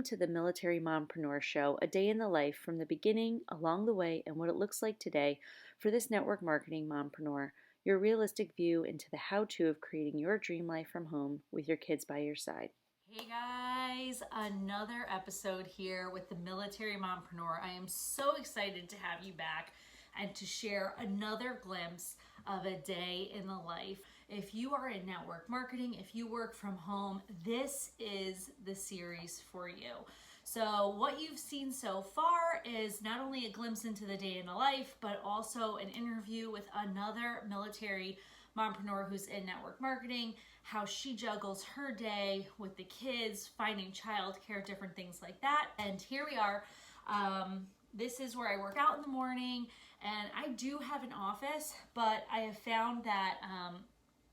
To the Military Mompreneur Show, a day in the life from the beginning, along the way, and what it looks like today for this network marketing mompreneur. Your realistic view into the how-to of creating your dream life from home with your kids by your side. Hey guys, another episode here with the Military Mompreneur. I am so excited to have you back and to share another glimpse of a day in the life. If you are in network marketing, if you work from home, this is the series for you. So what you've seen so far is not only a glimpse into the day in the life, but also an interview with another military mompreneur who's in network marketing, how she juggles her day with the kids, finding childcare, different things like that. And here we are. This is where I work out in the morning, and I do have an office, but I have found that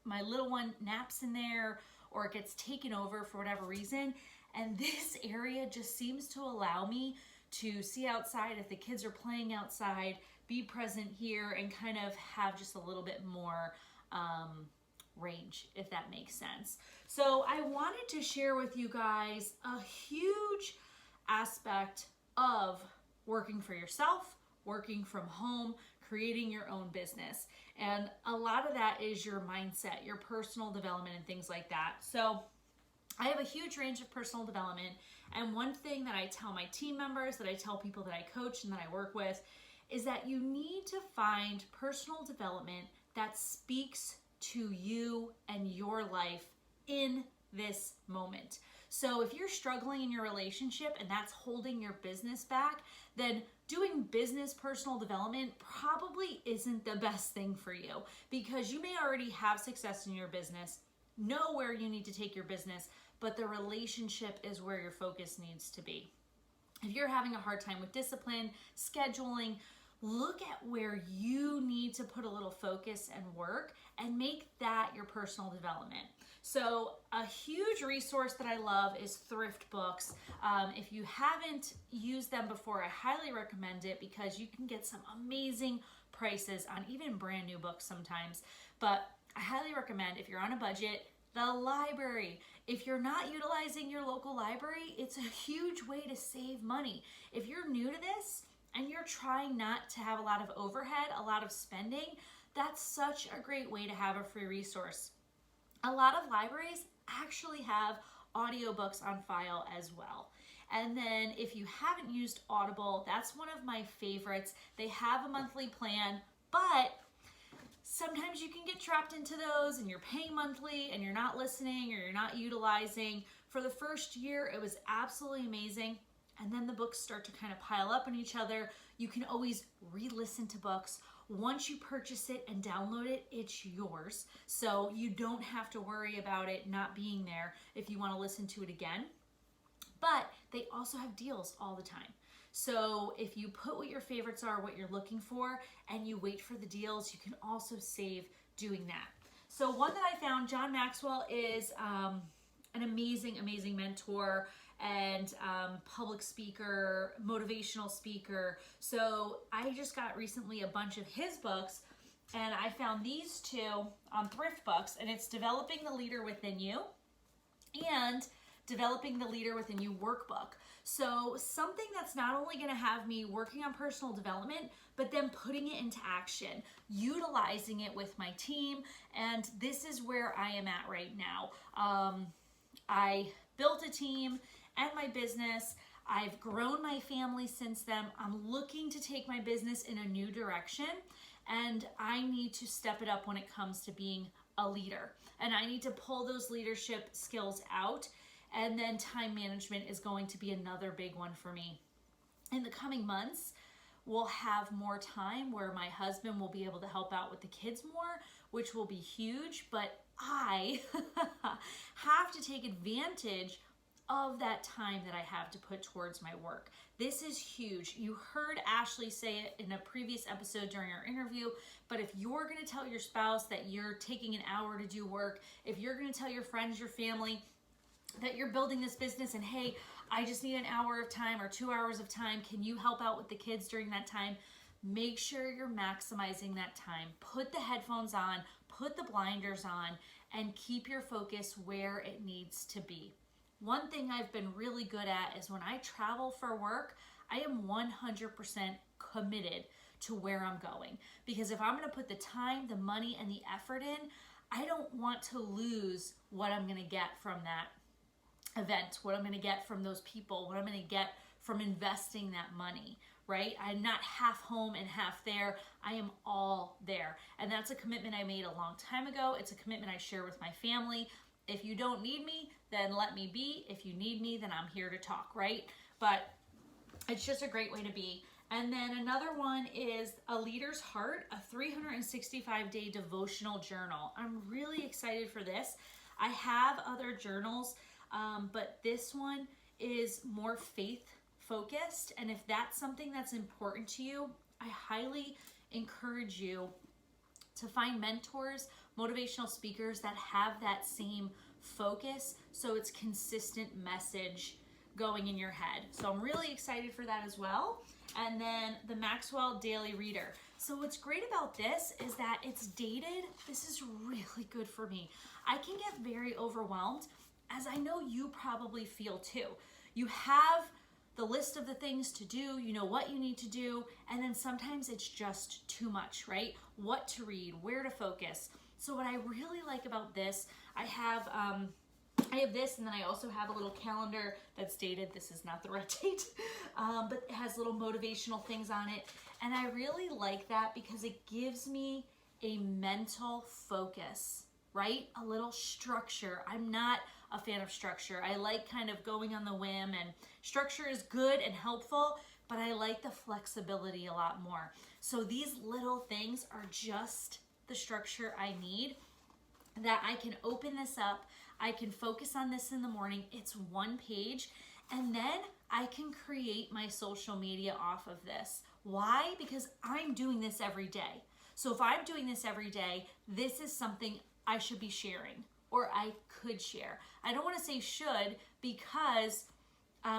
my little one naps in there or it gets taken over for whatever reason. And this area just seems to allow me to see outside if the kids are playing outside, be present here, and kind of have just a little bit more range, if that makes sense. So I wanted to share with you guys a huge aspect of working for yourself, working from home, creating your own business. And a lot of that is your mindset, your personal development, and things like that. So I have a huge range of personal development. And one thing that I tell my team members, that I tell people that I coach and that I work with, is that you need to find personal development that speaks to you and your life in this moment. So if you're struggling in your relationship and that's holding your business back, then doing business personal development probably isn't the best thing for you, because you may already have success in your business, know where you need to take your business, but the relationship is where your focus needs to be. If you're having a hard time with discipline, scheduling, look at where you need to put a little focus and work and make that your personal development. So a huge resource that I love is thrift books. If you haven't used them before, I highly recommend it, because you can get some amazing prices on even brand new books sometimes. But I highly recommend, if you're on a budget, the library. If you're not utilizing your local library, it's a huge way to save money. If you're new to this and you're trying not to have a lot of overhead, a lot of spending, that's such a great way to have a free resource. A lot of libraries actually have audiobooks on file as well. And then if you haven't used Audible, that's one of my favorites. They have a monthly plan, but sometimes you can get trapped into those and you're paying monthly and you're not listening or you're not utilizing. For the first year, it was absolutely amazing. And then the books start to kind of pile up on each other. You can always re-listen to books. Once you purchase it and download it, it's yours. So you don't have to worry about it not being there if you want to listen to it again. But they also have deals all the time. So if you put what your favorites are, what you're looking for, and you wait for the deals, you can also save doing that. So one that I found, John Maxwell is an amazing, amazing mentor and public speaker, motivational speaker. So I just got recently a bunch of his books, and I found these two on thrift books, and it's Developing the Leader Within You and Developing the Leader Within You workbook. So something that's not only going to have me working on personal development, but then putting it into action, utilizing it with my team. And this is where I am at right now. I built a team and my business. I've grown my family since then. I'm looking to take my business in a new direction, and I need to step it up when it comes to being a leader. And I need to pull those leadership skills out. And then time management is going to be another big one for me. In the coming months, we'll have more time where my husband will be able to help out with the kids more, which will be huge. But I have to take advantage of that time that I have to put towards my work. This is huge. You heard Ashley say it in a previous episode during our interview, but if you're going to tell your spouse that you're taking an hour to do work, if you're going to tell your friends, your family, that you're building this business and, hey, I just need an hour of time or 2 hours of time, can you help out with the kids during that time? Make sure you're maximizing that time. Put the headphones on, put the blinders on, and keep your focus where it needs to be. one thing I've been really good at is when I travel for work, I am 100% committed to where I'm going. Because if I'm going to put the time, the money, and the effort in, I don't want to lose what I'm going to get from that event, what I'm going to get from those people, what I'm going to get from investing that money, right? I'm not half home and half there. I am all there. And that's a commitment I made a long time ago. It's a commitment I share with my family. If you don't need me, then let me be. If you need me, then I'm here to talk, right? But it's just a great way to be. And then another one is A Leader's Heart, a 365-day devotional journal. I'm really excited for this. I have other journals, but this one is more faith focused. And if that's something that's important to you, I highly encourage you to find mentors, motivational speakers that have that same focus, so it's consistent message going in your head. So I'm really excited for that as well. And then the Maxwell Daily Reader. So what's great about this is that it's dated. This is really good for me. I can get very overwhelmed, as I know you probably feel too. You have the list of the things to do, you know what you need to do, and then sometimes it's just too much, right? What to read, where to focus. So what I really like about this, I have this, and then I also have a little calendar that's dated. This is not the right date, but it has little motivational things on it. And I really like that because it gives me a mental focus, right? A little structure. I'm not a fan of structure. I like kind of going on the whim, and structure is good and helpful, but I like the flexibility a lot more. So these little things are just the structure I need, that I can open this up. I can focus on this in the morning. It's one page, and then I can create my social media off of this. Why? Because I'm doing this every day. So if I'm doing this every day, this is something I should be sharing, or I could share. I don't want to say should, because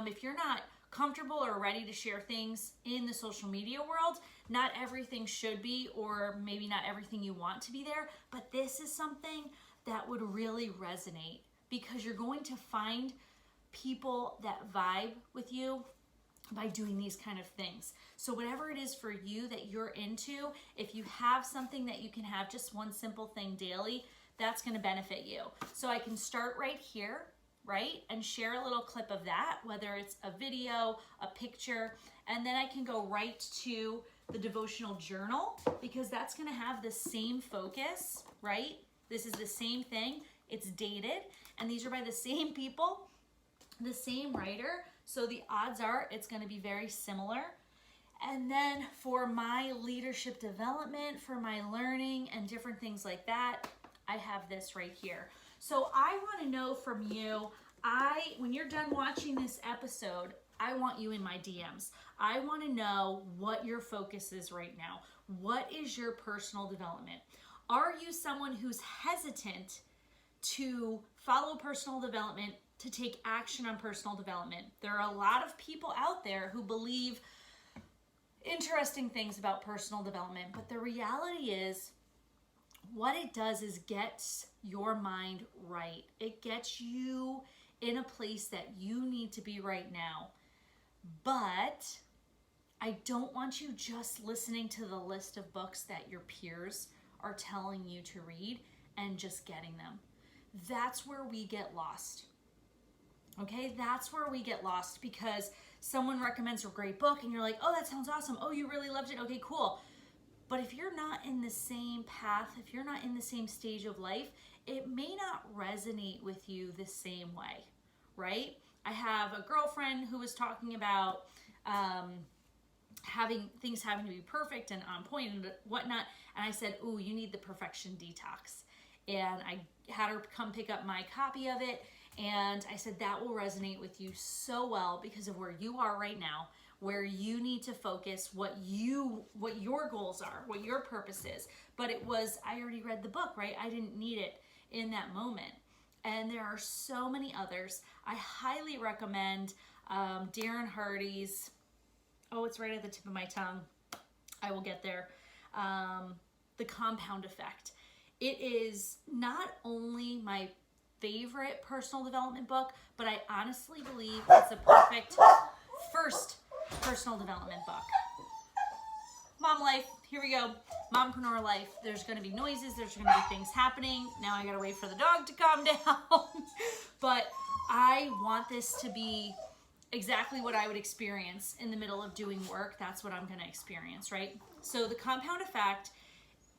if you're not comfortable or ready to share things in the social media world, not everything should be, or maybe not everything you want to be there, but this is something that would really resonate, because you're going to find people that vibe with you by doing these kind of things. So whatever it is for you that you're into, if you have something that you can have just one simple thing daily, that's going to benefit you. So I can start right here, right, and share a little clip of that, whether it's a video, a picture, and then I can go right to the devotional journal, because that's going to have the same focus, right? This is the same thing. It's dated, and these are by the same people, the same writer, so the odds are it's going to be very similar. And then for my leadership development, for my learning and different things like that, I have this right here. So I want to know from you, when you're done watching this episode, I want you in my DMs. I want to know what your focus is right now. What is your personal development? Are you someone who's hesitant to follow personal development, to take action on personal development? There are a lot of people out there who believe interesting things about personal development, but the reality is, what it does is gets your mind right. It gets you in a place that you need to be right now. But I don't want you just listening to the list of books that your peers are telling you to read and just getting them. That's where we get lost. Okay, that's where we get lost, because someone recommends a great book and you're like, oh, that sounds awesome. Oh, you really loved it. Okay, cool. But if you're not in the same path, if you're not in the same stage of life, it may not resonate with you the same way, right? I have a girlfriend who was talking about having to be perfect and on point and whatnot. And I said, ooh, you need the perfection detox. And I had her come pick up my copy of it. And I said, that will resonate with you so well because of where you are right now, where you need to focus, what your goals are, what your purpose is. But it was, I already read the book, right? I didn't need it in that moment. And there are so many others. I highly recommend Darren Hardy's, oh, it's right at the tip of my tongue. I will get there. The Compound Effect. It is not only my favorite personal development book, but I honestly believe it's a perfect first personal development book. Mom life, here we go. Mompreneur life. There's going to be noises. There's going to be things happening. Now I got to wait for the dog to calm down. But I want this to be exactly what I would experience in the middle of doing work. That's what I'm going to experience, right? So the compound effect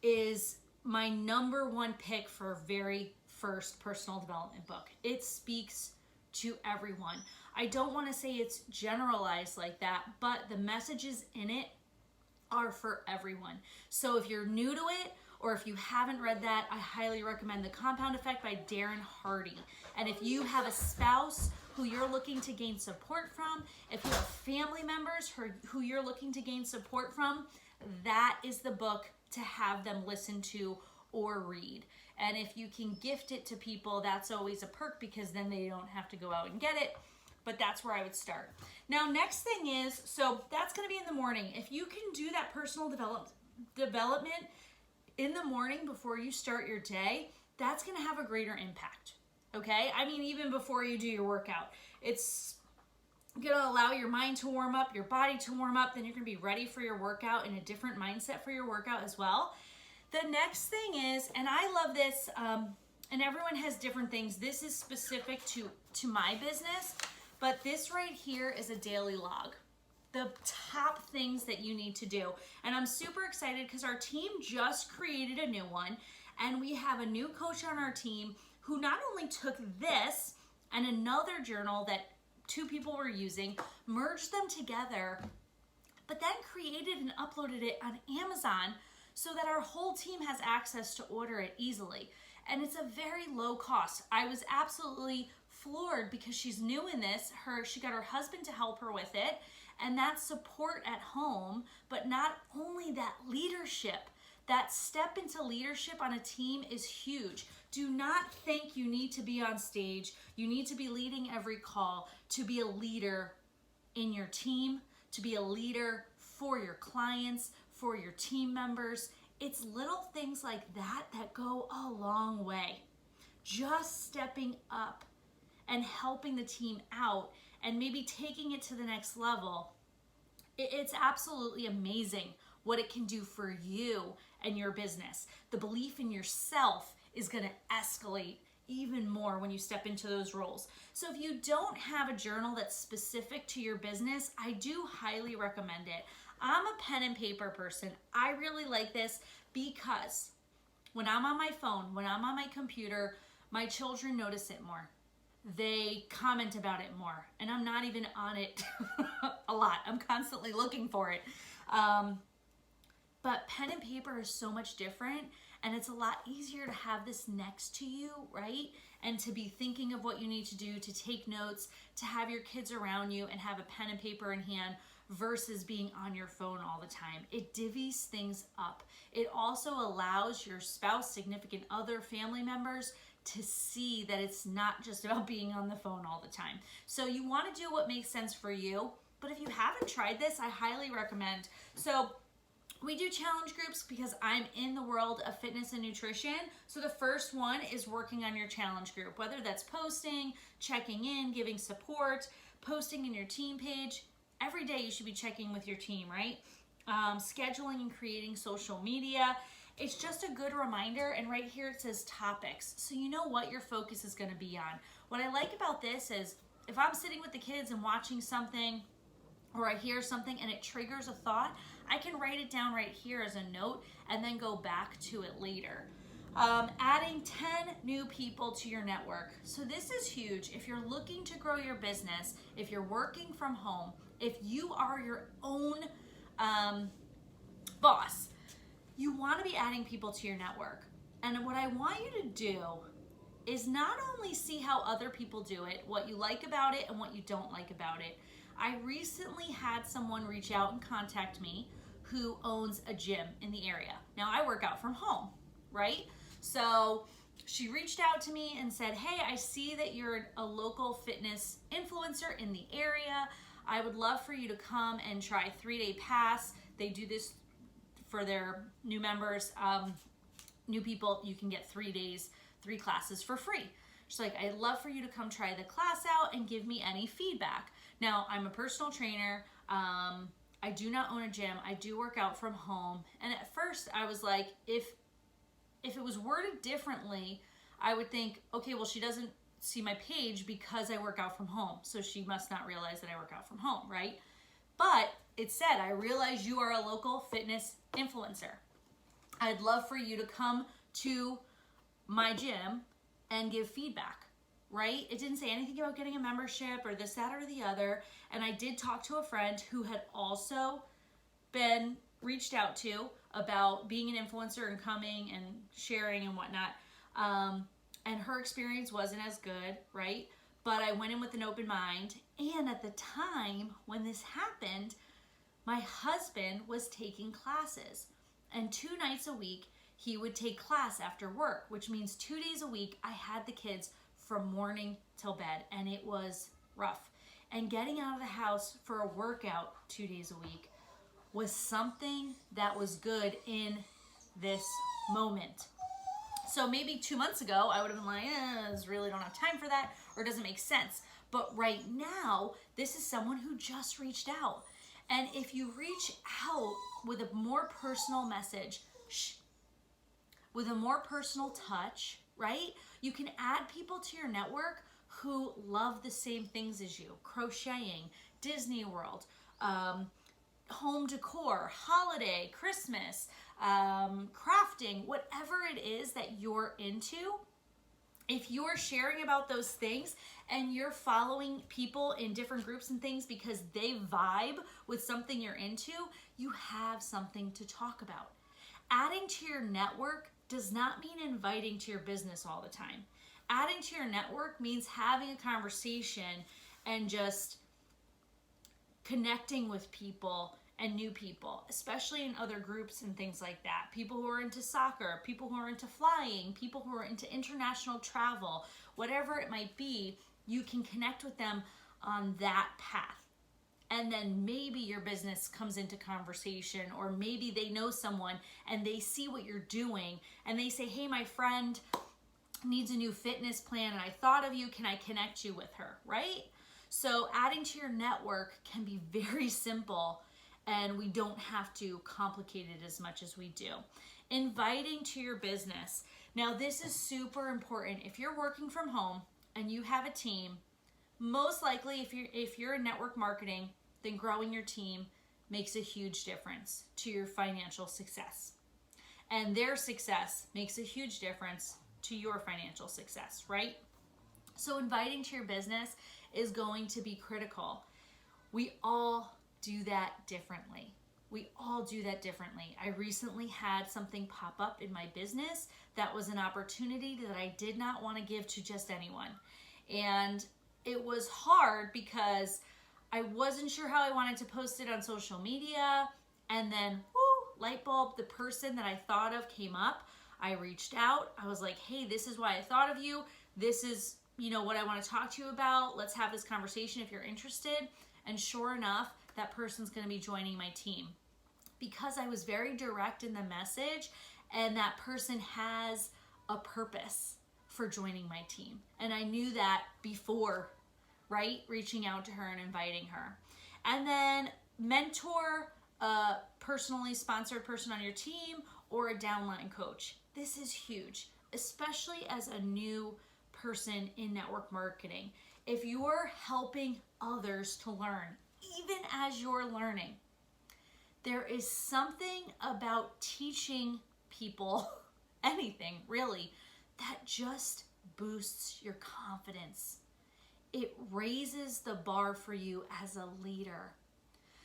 is my number one pick for very first personal development book. It speaks to everyone. I don't want to say it's generalized like that, but the messages in it are for everyone. So if you're new to it, or if you haven't read that, I highly recommend The Compound Effect by Darren Hardy. And if you have a spouse who you're looking to gain support from, if you have family members who you're looking to gain support from, that is the book to have them listen to or read. And if you can gift it to people, that's always a perk, because then they don't have to go out and get it. But that's where I would start. Now, next thing is, so that's going to be in the morning. If you can do that personal development in the morning before you start your day, that's going to have a greater impact. Okay? I mean, even before you do your workout, it's going to allow your mind to warm up, your body to warm up. Then you're going to be ready for your workout, in a different mindset for your workout as well. The next thing is, and I love this, and everyone has different things. This is specific to my business. But this right here is a daily log. The top things that you need to do. And I'm super excited because our team just created a new one. And we have a new coach on our team who not only took this and another journal that 2 people were using, merged them together, but then created and uploaded it on Amazon so that our whole team has access to order it easily. And it's a very low cost. I was absolutely floored because she's new in this. She got her husband to help her with it, and that support at home, but not only that, leadership. That step into leadership on a team is huge. Do not think you need to be on stage. You need to be leading every call to be a leader in your team, to be a leader for your clients, for your team members. It's little things like that that go a long way. Just stepping up and helping the team out and maybe taking it to the next level. It's absolutely amazing what it can do for you and your business. The belief in yourself is going to escalate even more when you step into those roles. So if you don't have a journal that's specific to your business, I do highly recommend it. I'm a pen and paper person. I really like this because when I'm on my phone, when I'm on my computer, my children notice it more. They comment about it more, and I'm not even on it a lot. I'm constantly looking for it. But pen and paper is so much different, and it's a lot easier to have this next to you, right? And to be thinking of what you need to do, to take notes, to have your kids around you and have a pen and paper in hand versus being on your phone all the time. It divvies things up. It also allows your spouse, significant other, family members to see that it's not just about being on the phone all the time. So you want to do what makes sense for you. But if you haven't tried this, I highly recommend. So we do challenge groups because I'm in the world of fitness and nutrition. So the first one is working on your challenge group, whether that's posting, checking in, giving support, posting in your team page. Every day you should be checking with your team, right? Scheduling and creating social media. It's just a good reminder, and right here it says topics. So you know what your focus is going to be on. What I like about this is if I'm sitting with the kids and watching something, or I hear something and it triggers a thought, I can write it down right here as a note and then go back to it later. Adding 10 new people to your network. So this is huge. If you're looking to grow your business, if you're working from home, if you are your own boss, you want to be adding people to your network. And what I want you to do is not only see how other people do it, what you like about it and what you don't like about it. I recently had someone reach out and contact me who owns a gym in the area. Now I work out from home, right? So she reached out to me and said, hey, I see that you're a local fitness influencer in the area. I would love for you to come and try a 3-day pass. They do this for their new members, new people. You can get 3 days, 3 classes for free. She's like, I'd love for you to come try the class out and give me any feedback. Now, I'm a personal trainer. I do not own a gym. I do work out from home. And at first I was like, if it was worded differently, I would think, okay, well, she doesn't see my page because I work out from home, so she must not realize that I work out from home, right? But it said, I realize you are a local fitness influencer. I'd love for you to come to my gym and give feedback, right? It didn't say anything about getting a membership or this, that, or the other. And I did talk to a friend who had also been reached out to about being an influencer and coming and sharing and whatnot. And her experience wasn't as good, right? But I went in with an open mind. And at the time when this happened, my husband was taking classes. And 2 nights a week, he would take class after work, which means 2 days a week, I had the kids from morning till bed. And it was rough. And getting out of the house for a workout 2 days a week was something that was good in this moment. So maybe 2 months ago, I would have been like, I really don't have time for that, or it doesn't make sense. But right now, this is someone who just reached out. And if you reach out with a more personal message, with a more personal touch, right? You can add people to your network who love the same things as you. Crocheting, Disney World, home decor, holiday, Christmas, crafting, whatever it is that you're into. If you're sharing about those things and you're following people in different groups and things because they vibe with something you're into, you have something to talk about. Adding to your network does not mean inviting to your business all the time. Adding to your network means having a conversation and just connecting with people and new people, especially in other groups and things like that. People who are into soccer, people who are into flying, people who are into international travel, whatever it might be, you can connect with them on that path. And then maybe your business comes into conversation, or maybe they know someone and they see what you're doing and they say, hey, my friend needs a new fitness plan and I thought of you, can I connect you with her, right? So adding to your network can be very simple, and we don't have to complicate it as much as we do. Inviting to your business. Now, this is super important. If you're working from home and you have a team, most likely if you're in network marketing, then growing your team makes a huge difference to your financial success. And their success makes a huge difference to your financial success, right? So inviting to your business is going to be critical. We all do that differently. We all do that differently. I recently had something pop up in my business that was an opportunity that I did not want to give to just anyone. And it was hard because I wasn't sure how I wanted to post it on social media. And then, light bulb, the person that I thought of came up. I reached out. I was like, hey, this is why I thought of you. This is, what I want to talk to you about. Let's have this conversation if you're interested. And sure enough, that person's going to be joining my team because I was very direct in the message, and that person has a purpose for joining my team. And I knew that before, right? Reaching out to her and inviting her. And then mentor a personally sponsored person on your team or a downline coach. This is huge, especially as a new person in network marketing. If you're helping others to learn, even as you're learning, there is something about teaching people anything really that just boosts your confidence. It raises the bar for you as a leader.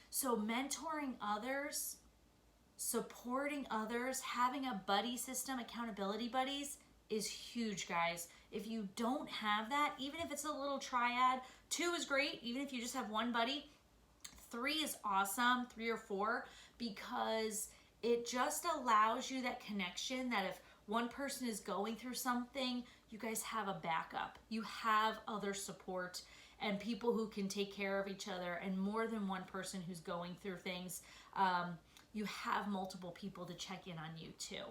So mentoring others, supporting others, having a buddy system, accountability buddies, is huge, guys. If you don't have that, even if it's a little triad, 2 is great. Even if you just have one buddy, 3 is awesome, 3 or 4, because it just allows you that connection that if one person is going through something, you guys have a backup. You have other support and people who can take care of each other, and more than one person who's going through things. You have multiple people to check in on you too,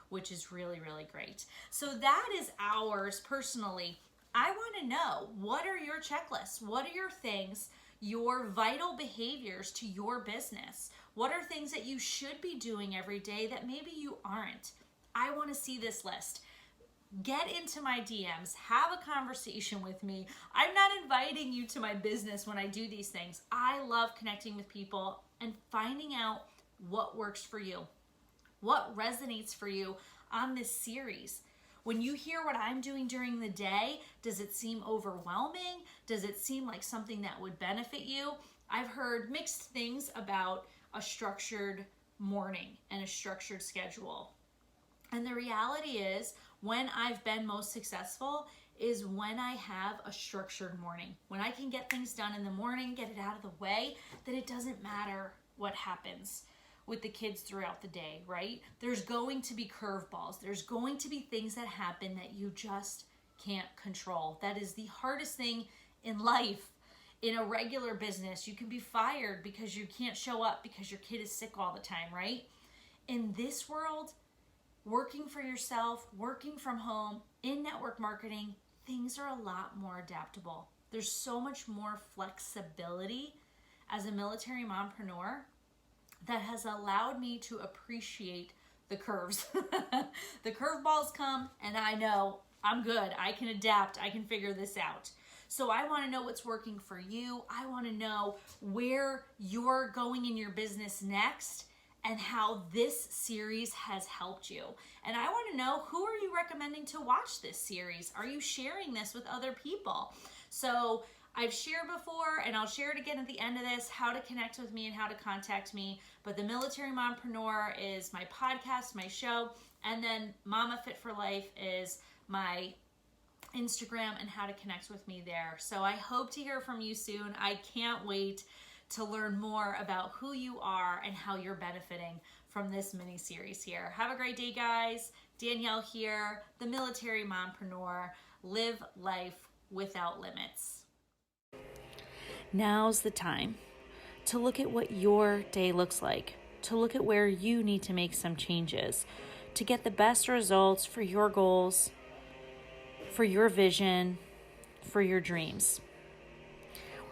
which is really, really great. So that is ours personally. I want to know, what are your checklists? What are your things, your vital behaviors to your business? What are things that you should be doing every day that maybe you aren't? I want to see this list. Get into my DMs, have a conversation with me. I'm not inviting you to my business when I do these things. I love connecting with people and finding out what works for you, what resonates for you on this series. When you hear what I'm doing during the day, does it seem overwhelming? Does it seem like something that would benefit you? I've heard mixed things about a structured morning and a structured schedule. And the reality is, when I've been most successful is when I have a structured morning. When I can get things done in the morning, get it out of the way, then it doesn't matter what happens with the kids throughout the day, right? There's going to be curveballs. There's going to be things that happen that you just can't control. That is the hardest thing in life. In a regular business, you can be fired because you can't show up because your kid is sick all the time, right? In this world, working for yourself, working from home, in network marketing, things are a lot more adaptable. There's so much more flexibility as a military mompreneur that has allowed me to appreciate the curves. The curveballs come and I know I'm good. I can adapt. I can figure this out. So I want to know what's working for you. I want to know where you're going in your business next and how this series has helped you. And I want to know, who are you recommending to watch this series? Are you sharing this with other people? So I've shared before, and I'll share it again at the end of this, how to connect with me and how to contact me. But the Military Mompreneur is my podcast, my show, and then Mama Fit for Life is my Instagram and how to connect with me there. So I hope to hear from you soon. I can't wait to learn more about who you are and how you're benefiting from this mini series here. Have a great day, guys. Danielle here, the Military Mompreneur. Live life without limits. Now's the time to look at what your day looks like, to look at where you need to make some changes, to get the best results for your goals, for your vision, for your dreams.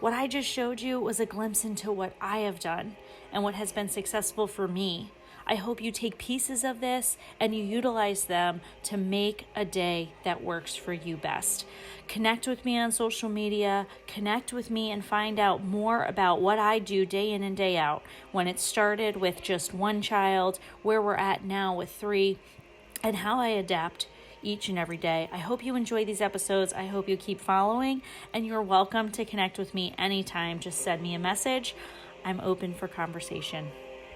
What I just showed you was a glimpse into what I have done and what has been successful for me. I hope you take pieces of this and you utilize them to make a day that works for you best. Connect with me on social media, connect with me and find out more about what I do day in and day out. When it started with just one child, where we're at now with 3, and how I adapt each and every day. I hope you enjoy these episodes. I hope you keep following, and you're welcome to connect with me anytime. Just send me a message. I'm open for conversation.